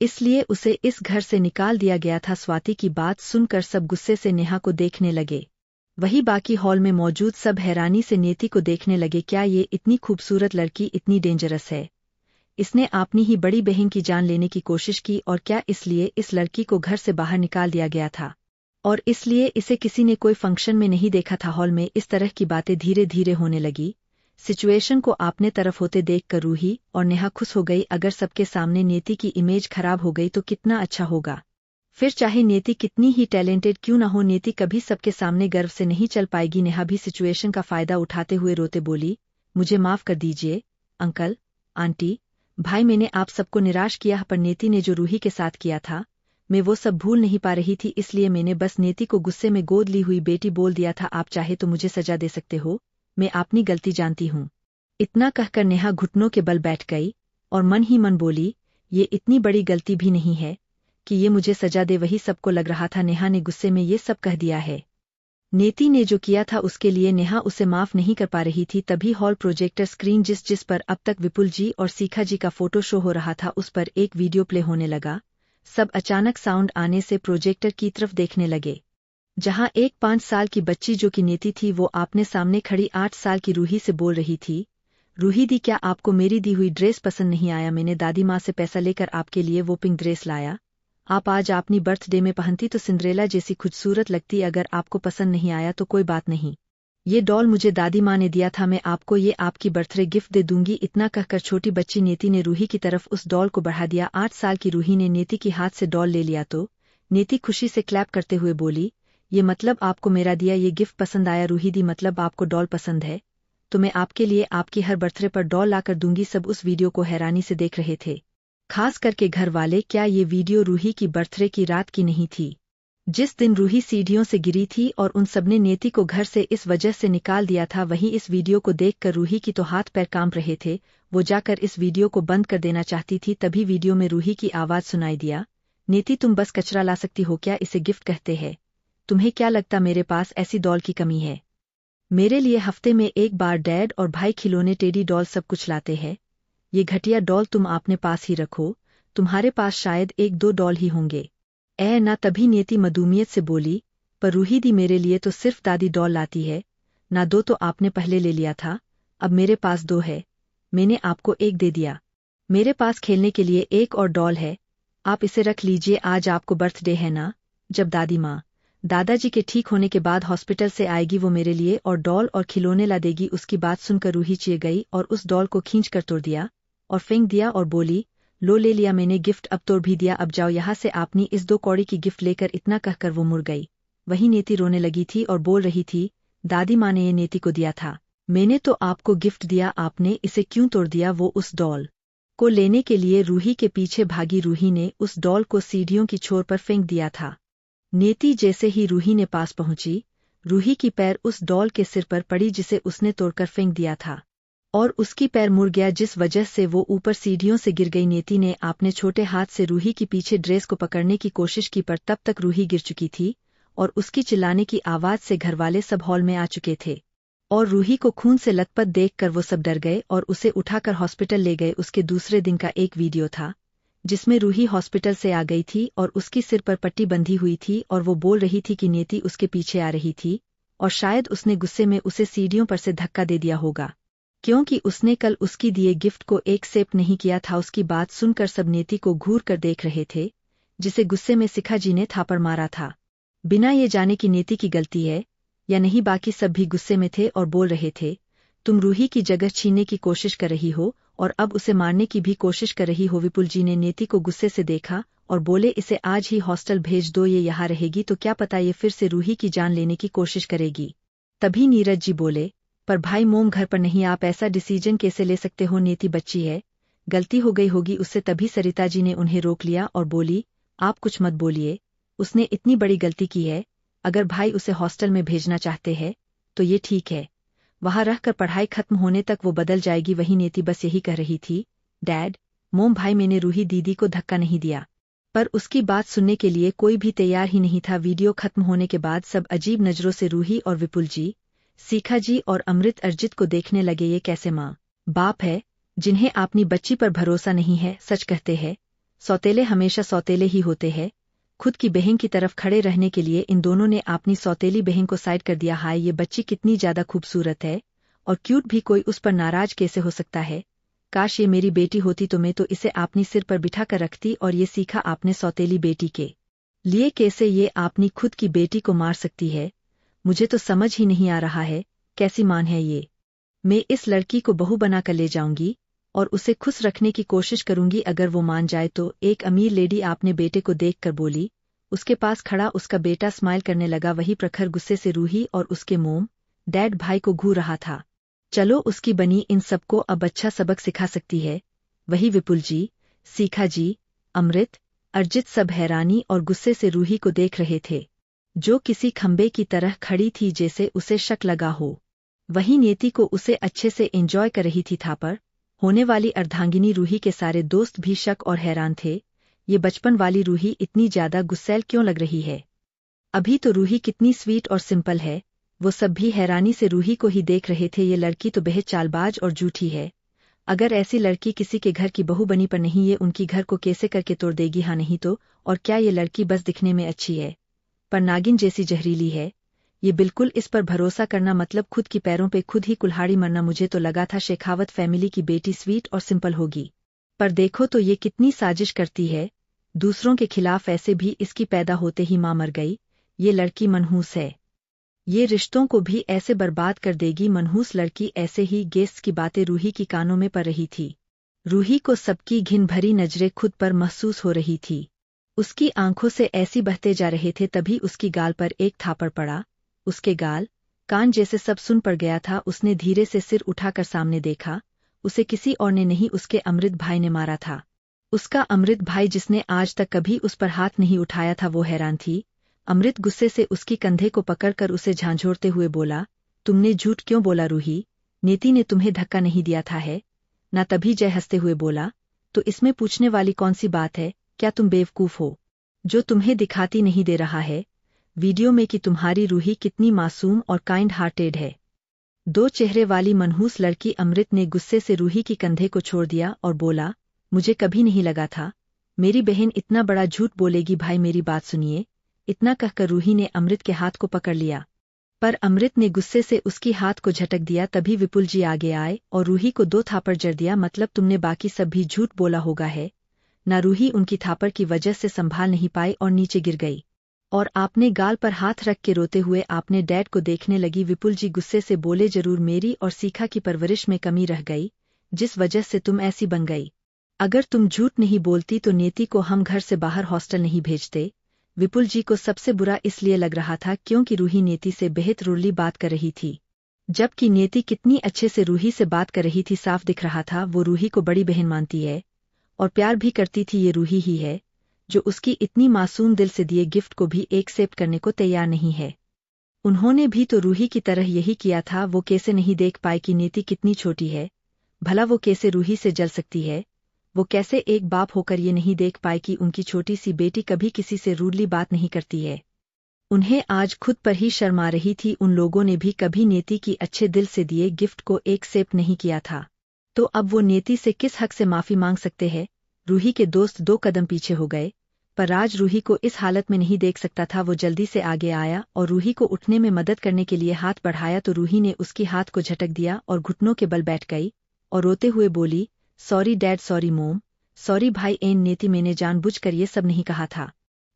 इसलिए उसे इस घर से निकाल दिया गया था? स्वाति की बात सुनकर सब गुस्से से नेहा को देखने लगे। वही बाकी हॉल में मौजूद सब हैरानी से नेति को देखने लगे। क्या ये इतनी खूबसूरत लड़की इतनी डेंजरस है? इसने अपनी ही बड़ी बहन की जान लेने की कोशिश की, और क्या इसलिए इस लड़की को घर से बाहर निकाल दिया गया था और इसलिए इसे किसी ने कोई फंक्शन में नहीं देखा था? हॉल में इस तरह की बातें धीरे धीरे होने लगी। सिचुएशन को अपने तरफ होते देखकर रूही और नेहा खुश हो गई। अगर सबके सामने नेति की इमेज खराब हो गई तो कितना अच्छा होगा। फिर चाहे नेति कितनी ही टैलेंटेड क्यों ना हो, नेति कभी सबके सामने गर्व से नहीं चल पाएगी। नेहा भी सिचुएशन का फायदा उठाते हुए रोते बोली, मुझे माफ कर दीजिए अंकल, आंटी, भाई मैंने आप सबको निराश किया, पर नेती ने जो रूही के साथ किया था मैं वो सब भूल नहीं पा रही थी, इसलिए मैंने बस नेती को गुस्से में गोद ली हुई बेटी बोल दिया था। आप चाहे तो मुझे सजा दे सकते हो, मैं अपनी गलती जानती हूँ। इतना कहकर नेहा घुटनों के बल बैठ गई और मन ही मन बोली, ये इतनी बड़ी गलती भी नहीं है कि ये मुझे सजा दे। वही सबको लग रहा था नेहा ने गुस्से में ये सब कह दिया है। नेती ने जो किया था उसके लिए नेहा उसे माफ नहीं कर पा रही थी। तभी हॉल प्रोजेक्टर स्क्रीन जिस पर अब तक विपुल जी और सीखा जी का फोटो शो हो रहा था, उस पर एक वीडियो प्ले होने लगा। सब अचानक साउंड आने से प्रोजेक्टर की तरफ देखने लगे, जहां एक 5 साल की बच्ची जो कि नेती थी वो आपने सामने खड़ी 8 साल की रूही से बोल रही थी, रूही दी, क्या आपको मेरी दी हुई ड्रेस पसंद नहीं आया? मैंने दादी माँ से पैसा लेकर आपके लिए वो पिंक ड्रेस लाया, आप आज अपनी बर्थडे में पहनती तो सिंड्रेला जैसी खूबसूरत लगती। अगर आपको पसंद नहीं आया तो कोई बात नहीं, ये डॉल मुझे दादी माँ ने दिया था, मैं आपको ये आपकी बर्थडे गिफ्ट दे दूंगी। इतना कहकर छोटी बच्ची नेती ने रूही की तरफ उस डॉल को बढ़ा दिया। 8 साल की रूही ने नेती की हाथ से डॉल ले लिया तो नेती खुशी से क्लैप करते हुए बोली, ये मतलब आपको मेरा दिया ये गिफ्ट पसंद आया? रूही दी, मतलब आपको डॉल पसंद है तो मैं आपके लिए आपकी हर बर्थडे पर डॉल लाकर दूंगी। सब उस वीडियो को हैरानी से देख रहे थे, खास करके घर वाले। क्या ये वीडियो रूही की बर्थडे की रात की नहीं थी, जिस दिन रूही सीढ़ियों से गिरी थी और उन सबने नेती को घर से इस वजह से निकाल दिया था? वहीं इस वीडियो को देखकर रूही की तो हाथ पैर कांप रहे थे, वो जाकर इस वीडियो को बंद कर देना चाहती थी। तभी वीडियो में रूही की आवाज सुनाई दिया, नेती तुम बस कचरा ला सकती हो क्या? इसे गिफ्ट कहते हैं? तुम्हें क्या लगता मेरे पास ऐसी डॉल की कमी है? मेरे लिए हफ्ते में एक बार डैड और भाई खिलौने टेडी डॉल सब कुछ लाते हैं, ये घटिया डॉल तुम अपने पास ही रखो, तुम्हारे पास शायद 1-2 डॉल ही होंगे। ना तभी नेती मधुमियत से बोली, पर रूही दी, मेरे लिए तो सिर्फ दादी डॉल लाती है ना, 2 तो आपने पहले ले लिया था, अब मेरे पास 2 है, मैंने आपको 1 दे दिया। मेरे पास खेलने के लिए 1 और डॉल है, आप इसे रख लीजिए, आज आपको बर्थडे है ना? जब दादी माँ दादाजी के ठीक होने के बाद हॉस्पिटल से आएगी वो मेरे लिए और डॉल और खिलौने ला देगी। उसकी बात सुनकर रूही चिढ़ गई और उस डॉल को खींच कर तोड़ दिया और फेंक दिया और बोली, लो ले लिया मैंने गिफ्ट, अब तोड़ भी दिया, अब जाओ यहाँ से आपनी इस 2 कौड़ी की गिफ्ट लेकर। इतना कहकर वो मुड़ गई। वही नेती रोने लगी थी और बोल रही थी, दादी माँ ने ये नेती को दिया था, मैंने तो आपको गिफ्ट दिया, आपने इसे क्यों तोड़ दिया? वो उस डॉल को लेने के लिए रूही के पीछे भागी, रूही ने उस डॉल को सीढ़ियों की छोर पर फेंक दिया था। नेती जैसे ही रूही ने पास पहुंची, रूही की पैर उस डॉल के सिर पर पड़ी जिसे उसने तोड़कर फेंक दिया था और उसकी पैर मुड़ गया, जिस वजह से वो ऊपर सीढ़ियों से गिर गई। नेती ने अपने छोटे हाथ से रूही की पीछे ड्रेस को पकड़ने की कोशिश की, पर तब तक रूही गिर चुकी थी और उसकी चिल्लाने की आवाज से घरवाले सब हॉल में आ चुके थे और रूही को खून से लथपथ देखकर वो सब डर गए और उसे उठाकर हॉस्पिटल ले गए। उसके दूसरे दिन का एक वीडियो था जिसमें रूही हॉस्पिटल से आ गई थी और उसकी सिर पर पट्टी बंधी हुई थी और वो बोल रही थी कि नेती उसके पीछे आ रही थी और शायद उसने गुस्से में उसे सीढ़ियों पर से धक्का दे दिया होगा, क्योंकि उसने कल उसकी दिए गिफ्ट को एक्सेप्ट नहीं किया था। उसकी बात सुनकर सब नेती को घूर कर देख रहे थे, जिसे गुस्से में शिखा जी ने थापड़ मारा था, बिना ये जाने कि नेती की गलती है या नहीं। बाकी सब भी गुस्से में थे और बोल रहे थे, तुम रूही की जगह छीनने की कोशिश कर रही हो और अब उसे मारने की भी कोशिश कर रही हो। विपुल जी ने नेती को गुस्से से देखा और बोले, इसे आज ही हॉस्टल भेज दो, ये यहाँ रहेगी तो क्या पता ये फिर से रूही की जान लेने की कोशिश करेगी। तभी नीरज जी बोले, पर भाई मोम घर पर नहीं, आप ऐसा डिसीजन कैसे ले सकते हो? नेती बच्ची है, गलती हो गई होगी उससे। तभी सरिता जी ने उन्हें रोक लिया और बोली, आप कुछ मत बोलिए, उसने इतनी बड़ी गलती की है, अगर भाई उसे हॉस्टल में भेजना चाहते हैं तो ये ठीक है, वहां रहकर पढ़ाई खत्म होने तक वो बदल जाएगी। वही नेती बस यही कह रही थी, डैड मोम भाई मैंने रूही दीदी को धक्का नहीं दिया, पर उसकी बात सुनने के लिए कोई भी तैयार ही नहीं था। वीडियो खत्म होने के बाद सब अजीब नजरों से रूही और विपुल जी, सीखा जी और अमृत अर्जित को देखने लगे। ये कैसे माँ बाप है जिन्हें अपनी बच्ची पर भरोसा नहीं है? सच कहते हैं सौतेले हमेशा सौतेले ही होते हैं। खुद की बहन की तरफ खड़े रहने के लिए इन दोनों ने अपनी सौतेली बहन को साइड कर दिया। हाय ये बच्ची कितनी ज्यादा खूबसूरत है और क्यूट भी, कोई उस पर नाराज कैसे हो सकता है? काश ये मेरी बेटी होती तो मैं तो इसे अपनी सिर पर बिठा कर रखती। और ये सीखा आपने सौतेली बेटी के लिए कैसे ये अपनी खुद की बेटी को मार सकती है? मुझे तो समझ ही नहीं आ रहा है, कैसी मान है ये? मैं इस लड़की को बहू बनाकर ले जाऊंगी और उसे खुश रखने की कोशिश करूंगी, अगर वो मान जाए तो। एक अमीर लेडी आपने बेटे को देखकर बोली। उसके पास खड़ा उसका बेटा स्माइल करने लगा। वही प्रखर गुस्से से रूही और उसके मोम डैड भाई को घूर रहा था। चलो उसकी बनी इन सबको अब अच्छा सबक सिखा सकती है। वही विपुल जी, सीखा जी, अमृत, अर्जित सब हैरानी और गुस्से से रूही को देख रहे थे, जो किसी खंबे की तरह खड़ी थी जैसे उसे शक लगा हो। वही नेति को उसे अच्छे से एंजॉय कर रही थी था, पर होने वाली अर्धांगिनी रूही के सारे दोस्त भी शक और हैरान थे, ये बचपन वाली रूही इतनी ज्यादा गुस्सैल क्यों लग रही है? अभी तो रूही कितनी स्वीट और सिंपल है। वो सब भी हैरानी से रूही को ही देख रहे थे। ये लड़की तो बेहद चालबाज और झूठी है। अगर ऐसी लड़की किसी के घर की बहू बनी पर नहीं, ये उनकी घर को कैसे करके तोड़ देगी? हाँ नहीं तो और क्या ये लड़की बस दिखने में अच्छी है, पर नागिन जैसी जहरीली है? ये बिल्कुल इस पर भरोसा करना मतलब खुद की पैरों पे खुद ही कुल्हाड़ी मरना। मुझे तो लगा था शेखावत फैमिली की बेटी स्वीट और सिंपल होगी, पर देखो तो ये कितनी साजिश करती है। दूसरों के खिलाफ ऐसे भी इसकी पैदा होते ही मां मर गई। ये लड़की मनहूस है, ये रिश्तों को भी ऐसे बर्बाद कर देगी। मनहूस लड़की। ऐसे ही गेस्ट की बातें रूही की कानों में पड़ रही थी। रूही को सबकी घिन भरी नजरें खुद पर महसूस हो रही थी। उसकी आंखों से ऐसी बहते जा रहे थे, तभी उसकी गाल पर एक थापड़ पड़ा। उसके गाल कान जैसे सब सुन पड़ गया था। उसने धीरे से सिर उठाकर सामने देखा। उसे किसी और ने नहीं, उसके अमृत भाई ने मारा था। उसका अमृत भाई, जिसने आज तक कभी उस पर हाथ नहीं उठाया था। वो हैरान थी। अमृत गुस्से से उसकी कंधे को पकड़कर उसे झांझोड़ते हुए बोला, तुमने झूठ क्यों बोला रूही? नेति ने तुम्हें धक्का नहीं दिया था है ना? तभी जय हंसते हुए बोला, तो इसमें पूछने वाली कौन सी बात है? क्या तुम बेवकूफ हो जो तुम्हें दिखाती नहीं दे रहा है वीडियो में कि तुम्हारी रूही कितनी मासूम और काइंड हार्टेड है? दो चेहरे वाली मनहूस लड़की। अमृत ने गुस्से से रूही की कंधे को छोड़ दिया और बोला, मुझे कभी नहीं लगा था मेरी बहन इतना बड़ा झूठ बोलेगी। भाई मेरी बात सुनिए। इतना कहकर रूही ने अमृत के हाथ को पकड़ लिया, पर अमृत ने गुस्से से उसकी हाथ को झटक दिया। तभी विपुल जी आगे आए और रूही को दो थापड़ जड़ दिया। मतलब तुमने बाकी सब भी झूठ बोला होगा है ना? रूही उनकी थापड़ की वजह से संभाल नहीं पाई और नीचे गिर गई, और आपने गाल पर हाथ रख के रोते हुए आपने डैड को देखने लगी। विपुल जी गुस्से से बोले, जरूर मेरी और सीखा की परवरिश में कमी रह गई, जिस वजह से तुम ऐसी बन गई। अगर तुम झूठ नहीं बोलती तो नेति को हम घर से बाहर हॉस्टल नहीं भेजते। विपुल जी को सबसे बुरा इसलिए लग रहा था क्योंकि रूही नेति से बेहद रूडली बात कर रही थी, जबकि नेति कितनी अच्छे से रूही से बात कर रही थी। साफ दिख रहा था वो रूही को बड़ी बहन मानती है और प्यार भी करती थी। ये रूही ही है जो उसकी इतनी मासूम दिल से दिए गिफ्ट को भी एक्सेप्ट करने को तैयार नहीं है। उन्होंने भी तो रूही की तरह यही किया था। वो कैसे नहीं देख पाए कि नेति कितनी छोटी है? भला वो कैसे रूही से जल सकती है? वो कैसे एक बाप होकर ये नहीं देख पाए कि उनकी छोटी सी बेटी कभी किसी से रूडली बात नहीं करती है? उन्हें आज खुद पर ही शर्म आ रही थी। उन लोगों ने भी कभी नेति की अच्छे दिल से दिए गिफ्ट को एक्सेप्ट नहीं किया था, तो अब वो नेति से किस हक से माफी मांग सकते हैं? रूही के दोस्त दो कदम पीछे हो गए, पर राज रूही को इस हालत में नहीं देख सकता था। वो जल्दी से आगे आया और रूही को उठने में मदद करने के लिए हाथ बढ़ाया, तो रूही ने उसकी हाथ को झटक दिया और घुटनों के बल बैठ गई और रोते हुए बोली, सॉरी डैड, सॉरी मोम, सॉरी भाई एन नेति, मैंने जानबूझकर ये सब नहीं कहा था।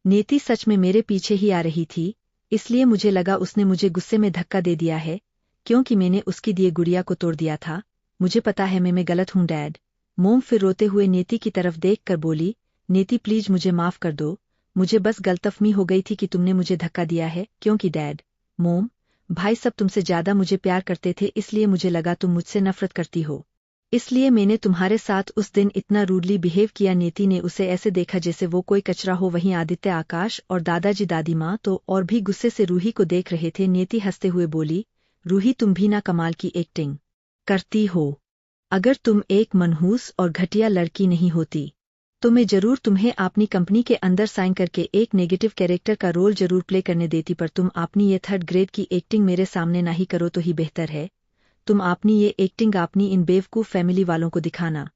नेति सच में मेरे पीछे ही आ रही थी, इसलिए मुझे लगा उसने मुझे गुस्से में धक्का दे दिया है क्योंकि मैंने उसकी दिए गुड़िया को तोड़ दिया था। मुझे पता है मैं गलत हूँ डैड। मोम फिर रोते हुए नेति की तरफ देख कर बोली, नेति प्लीज मुझे माफ कर दो, मुझे बस गलतफहमी हो गई थी कि तुमने मुझे धक्का दिया है। क्योंकि डैड, मोम, भाई सब तुमसे ज्यादा मुझे प्यार करते थे, इसलिए मुझे लगा तुम मुझसे नफरत करती हो, इसलिए मैंने तुम्हारे साथ उस दिन इतना रूडली बिहेव किया। नेति ने उसे ऐसे देखा जैसे वो कोई कचरा हो। वहीं आदित्य, आकाश और दादाजी दादी माँ तो और भी गुस्से से रूही को देख रहे थे। नेति हंसते हुए बोली, रूही तुम भी ना कमाल की एक्टिंग करती हो। अगर तुम एक मनहूस और घटिया लड़की नहीं होती तो मैं जरूर तुम्हें अपनी कंपनी के अंदर साइन करके एक नेगेटिव कैरेक्टर का रोल जरूर प्ले करने देती, पर तुम अपनी ये थर्ड ग्रेड की एक्टिंग मेरे सामने ना ही करो तो ही बेहतर है। तुम अपनी ये एक्टिंग अपनी इन बेवकूफ फैमिली वालों को दिखाना।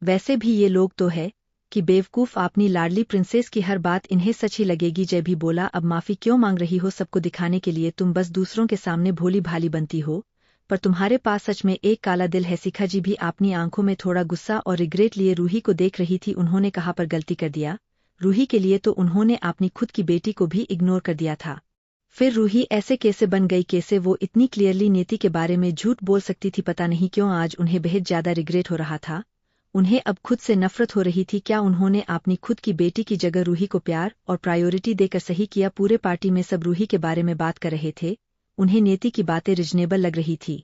वैसे भी ये लोग तो है कि बेवकूफ अपनी लाडली प्रिंसेस की हर बात इन्हें सच ही लगेगी। जय भी बोला, अब माफी क्यों मांग रही हो? सबको दिखाने के लिए तुम बस दूसरों के सामने भोली भाली बनती हो, पर तुम्हारे पास सच में एक काला दिल है। शिखा जी भी अपनी आंखों में थोड़ा गुस्सा और रिग्रेट लिए रूही को देख रही थी। उन्होंने कहा, पर गलती कर दिया रूही के लिए तो उन्होंने अपनी खुद की बेटी को भी इग्नोर कर दिया था। फिर रूही ऐसे कैसे बन गई? कैसे वो इतनी क्लियरली नेति के बारे में झूठ बोल सकती थी? पता नहीं क्यों आज उन्हें बेहद ज्यादा रिग्रेट हो रहा था। उन्हें अब खुद से नफरत हो रही थी। क्या उन्होंने अपनी खुद की बेटी की जगह रूही को प्यार और प्रायोरिटी देकर सही किया? पूरे पार्टी में सब रूही के बारे में बात कर रहे थे। उन्हें नेति की बातें रिजनेबल लग रही थी।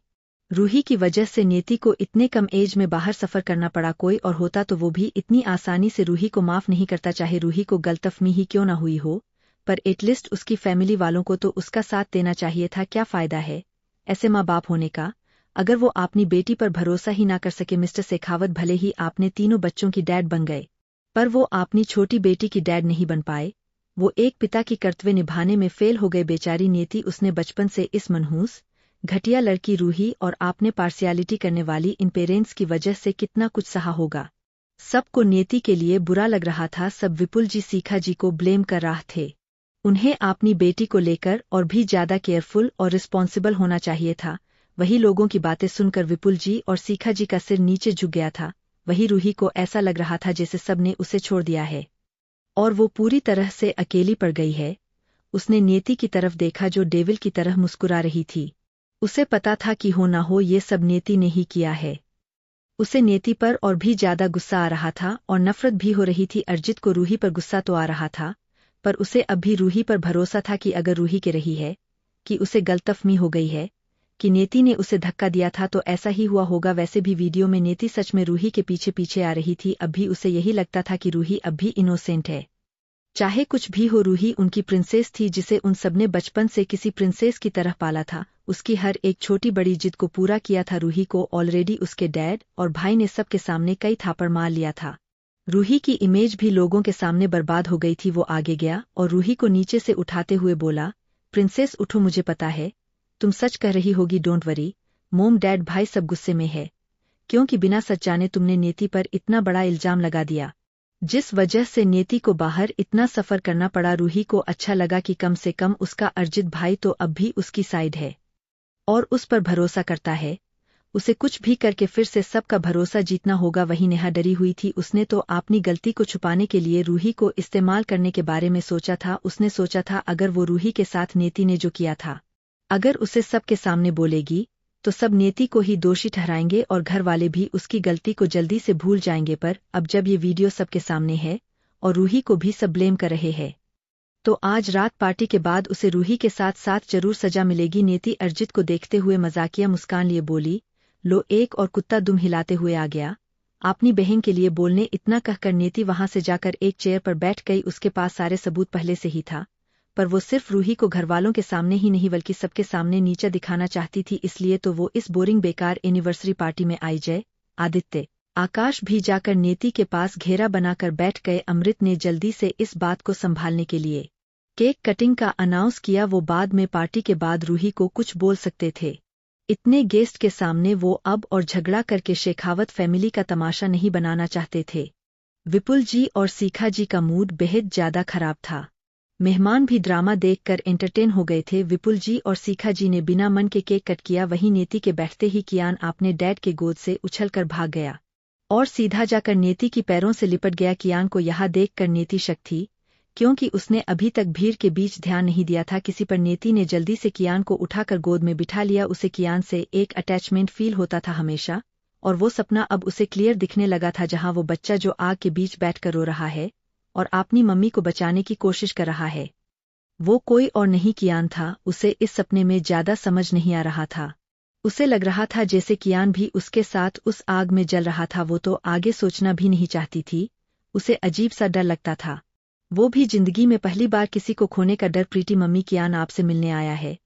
रूही की वजह से नेति को इतने कम एज में बाहर सफर करना पड़ा, कोई और होता तो वो भी इतनी आसानी से रूही को माफ नहीं करता, चाहे रूही को गलतफहमी ही क्यों ना हुई हो, पर एटलीस्ट उसकी फैमिली वालों को तो उसका साथ देना चाहिए था। क्या फायदा है ऐसे माँ बाप होने का अगर वो अपनी बेटी पर भरोसा ही ना कर सके। मिस्टर शेखावत भले ही आपने तीनों बच्चों की डैड बन गए, पर वो अपनी छोटी बेटी की डैड नहीं बन पाए। वो एक पिता की कर्तव्य निभाने में फेल हो गए। बेचारी नेति, उसने बचपन से इस मनहूस घटिया लड़की रूही और आपने पार्शियलिटी करने वाली इन पेरेंट्स की वजह से कितना कुछ सहा होगा। सबको नेति के लिए बुरा लग रहा था। सब विपुल जी सीखा जी को ब्लेम कर रहे थे। उन्हें अपनी बेटी को लेकर और भी ज्यादा केयरफुल और रिस्पॉन्सिबल होना चाहिए था। वही लोगों की बातें सुनकर विपुल जी और सीखा जी का सिर नीचे झुक गया था। वही रूही को ऐसा लग रहा था जैसे सबने उसे छोड़ दिया है और वो पूरी तरह से अकेली पड़ गई है। उसने नेति की तरफ देखा जो डेविल की तरह मुस्कुरा रही थी। उसे पता था कि हो ना हो ये सब नेति ने ही किया है। उसे नेति पर और भी ज्यादा गुस्सा आ रहा था और नफरत भी हो रही थी। अर्जित को रूही पर गुस्सा तो आ रहा था, पर उसे अब भी रूही पर भरोसा था कि अगर रूही के रही है कि उसे गलतफहमी हो गई है कि नेति ने उसे धक्का दिया था तो ऐसा ही हुआ होगा। वैसे भी वीडियो में नेति सच में रूही के पीछे पीछे आ रही थी। अब भी उसे यही लगता था कि रूही अब भी इनोसेंट है। चाहे कुछ भी हो, रूही उनकी प्रिंसेस थी जिसे उन सबने बचपन से किसी प्रिंसेस की तरह पाला था। उसकी हर एक छोटी बड़ी जिद को पूरा किया था। रूही को ऑलरेडी उसके डैड और भाई ने सबके सामने कई थापड़ मार लिया था। रूही की इमेज भी लोगों के सामने बर्बाद हो गई थी। वो आगे गया और रूही को नीचे से उठाते हुए बोला, प्रिंसेस उठो, मुझे पता है तुम सच कह रही होगी, डोंट वरी। मोम डैड भाई सब गुस्से में है क्योंकि बिना सच जाने तुमने नेति पर इतना बड़ा इल्जाम लगा दिया, जिस वजह से नेति को बाहर इतना सफर करना पड़ा। रूही को अच्छा लगा कि कम से कम उसका अर्जित भाई तो अब भी उसकी साइड है और उस पर भरोसा करता है। उसे कुछ भी करके फिर से सबका भरोसा जीतना होगा। वही नेहा डरी हुई थी। उसने तो अपनी गलती को छुपाने के लिए रूही को इस्तेमाल करने के बारे में सोचा था। उसने सोचा था अगर वो रूही के साथ नेति ने जो किया था अगर उसे सबके सामने बोलेगी तो सब नेति को ही दोषी ठहराएंगे और घर वाले भी उसकी गलती को जल्दी से भूल जाएंगे। पर अब जब ये वीडियो सबके सामने है और रूही को भी सब ब्लेम कर रहे हैं तो आज रात पार्टी के बाद उसे रूही के साथ साथ जरूर सजा मिलेगी। नेति अर्जित को देखते हुए मजाकिया मुस्कान लिए बोली, लो एक और कुत्ता दुम हिलाते हुए आ गया अपनी बहन के लिए बोलने। इतना कहकर नेति वहां से जाकर एक चेयर पर बैठ गई। उसके पास सारे सबूत पहले से ही था, पर वो सिर्फ रूही को घरवालों के सामने ही नहीं बल्कि सबके सामने नीचा दिखाना चाहती थी। इसलिए तो वो इस बोरिंग बेकार एनिवर्सरी पार्टी में आई। जय, आदित्य, आकाश भी जाकर नेति के पास घेरा बनाकर बैठ गए। अमृत ने जल्दी से इस बात को संभालने के लिए केक कटिंग का अनाउंस किया। वो बाद में पार्टी के बाद रूही को कुछ बोल सकते थे, इतने गेस्ट के सामने वो अब और झगड़ा करके शेखावत फैमिली का तमाशा नहीं बनाना चाहते थे। विपुल जी और सीखा जी का मूड बेहद ज्यादा खराब था। मेहमान भी ड्रामा देखकर एंटरटेन हो गए थे। विपुल जी और सीखा जी ने बिना मन के केक कट किया। वहीं नेति के बैठते ही कियान अपने डैड के गोद से उछलकर भाग गया और सीधा जाकर नेति की पैरों से लिपट गया। कियान को यहाँ देखकर नेति शक थी क्योंकि उसने अभी तक भीड़ के बीच ध्यान नहीं दिया था किसी पर। नेति ने जल्दी से कियान को उठाकर गोद में बिठा लिया। उसे कियान से एक अटैचमेंट फील होता था हमेशा, और वो सपना अब उसे क्लियर दिखने लगा था जहां वो बच्चा जो आग के बीच बैठकर रो रहा है और अपनी मम्मी को बचाने की कोशिश कर रहा है, वो कोई और नहीं कियान था। उसे इस सपने में ज्यादा समझ नहीं आ रहा था। उसे लग रहा था जैसे कियान भी उसके साथ उस आग में जल रहा था। वो तो आगे सोचना भी नहीं चाहती थी। उसे अजीब सा डर लगता था। वो भी जिंदगी में पहली बार किसी को खोने का डर। प्रीति मम्मी, कियान आपसे मिलने आया है,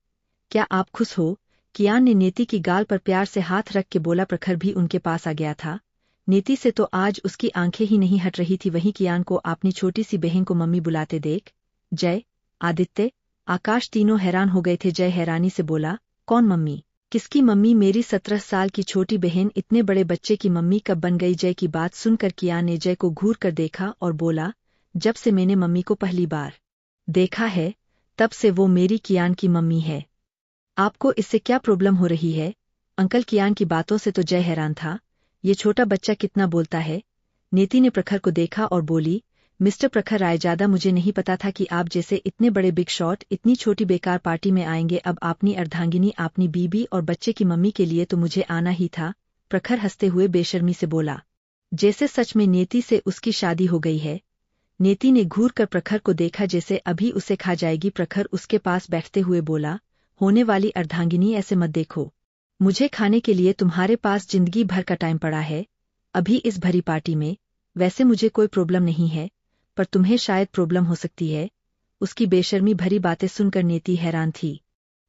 क्या आप खुश हो? कियान ने नेति की गाल पर प्यार से हाथ रख के बोला। प्रखर भी उनके पास आ गया था। नेति से तो आज उसकी आंखें ही नहीं हट रही थी। वहीं कियान को अपनी छोटी सी बहन को मम्मी बुलाते देख जय, आदित्य, आकाश तीनों हैरान हो गए थे। जय हैरानी से बोला, कौन मम्मी? किसकी मम्मी? मेरी 17 साल की छोटी बहन इतने बड़े बच्चे की मम्मी कब बन गई? जय की बात सुनकर कियान ने जय को घूर कर देखा और बोला, जब से मैंने मम्मी को पहली बार देखा है तब से वो मेरी कियान की मम्मी है। आपको इससे क्या प्रॉब्लम हो रही है अंकल? कियान की बातों से तो जय हैरान था। ये छोटा बच्चा कितना बोलता है। नेति ने प्रखर को देखा और बोली, मिस्टर प्रखर रायजादा, मुझे नहीं पता था कि आप जैसे इतने बड़े बिग शॉट इतनी छोटी बेकार पार्टी में आएंगे। अब अपनी अर्धांगिनी, अपनी बीबी और बच्चे की मम्मी के लिए तो मुझे आना ही था। प्रखर हंसते हुए बेशर्मी से बोला, जैसे सच में नेति से उसकी शादी हो गई है। नेति ने घूर कर प्रखर को देखा जैसे अभी उसे खा जाएगी। प्रखर उसके पास बैठते हुए बोला, होने वाली अर्धांगिनी, ऐसे मत देखो। मुझे खाने के लिए तुम्हारे पास जिंदगी भर का टाइम पड़ा है, अभी इस भरी पार्टी में। वैसे मुझे कोई प्रॉब्लम नहीं है, पर तुम्हें शायद प्रॉब्लम हो सकती है। उसकी बेशर्मी भरी बातें सुनकर नेति हैरान थी।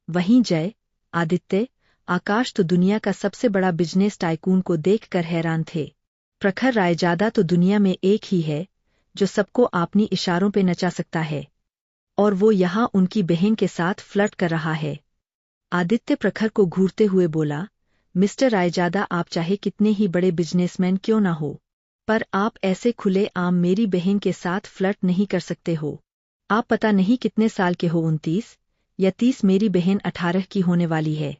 वहीं जय, आदित्य, आकाश तो दुनिया का सबसे बड़ा बिजनेस टाइकून को देखकर हैरान थे। प्रखर रायजादा तो दुनिया में एक ही है जो सबको अपनी इशारों पे नचा सकता है, और वो यहाँ उनकी बहन के साथ फ्लर्ट कर रहा है। आदित्य प्रखर को घूरते हुए बोला, मिस्टर रायजादा, आप चाहे कितने ही बड़े बिजनेसमैन क्यों ना हो, पर आप ऐसे खुले आम मेरी बहन के साथ फ्लर्ट नहीं कर सकते हो। आप पता नहीं कितने साल के हो, 29 या 30, मेरी बहन 18 की होने वाली है।